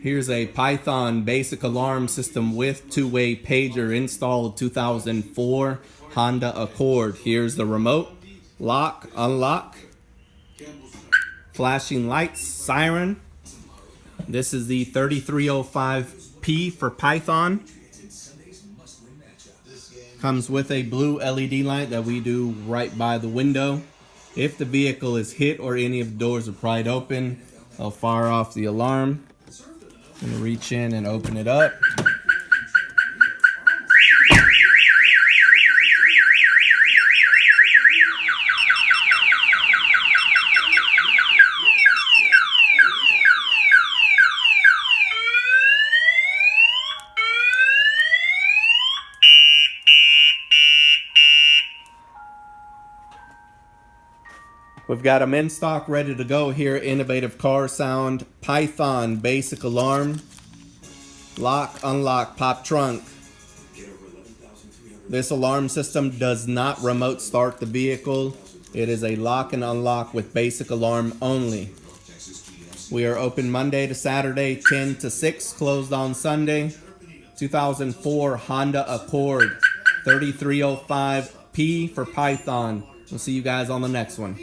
Here's a Python basic alarm system with two-way pager installed 2004 Honda Accord. Here's the remote, lock, unlock, flashing lights, siren. This is the 3305P for Python. Comes with a blue LED light that we do right by the window. If the vehicle is hit or any of the doors are pried open, I'll fire off the alarm. I'm gonna reach in and open it up. We've got them in stock, ready to go here. Innovative Car Sound Python basic alarm. Lock, unlock, pop trunk. This alarm system does not remote start the vehicle. It is a lock and unlock with basic alarm only. We are open Monday to Saturday, 10 to 6, closed on Sunday. 2004 Honda Accord, 3305P for Python. We'll see you guys on the next one.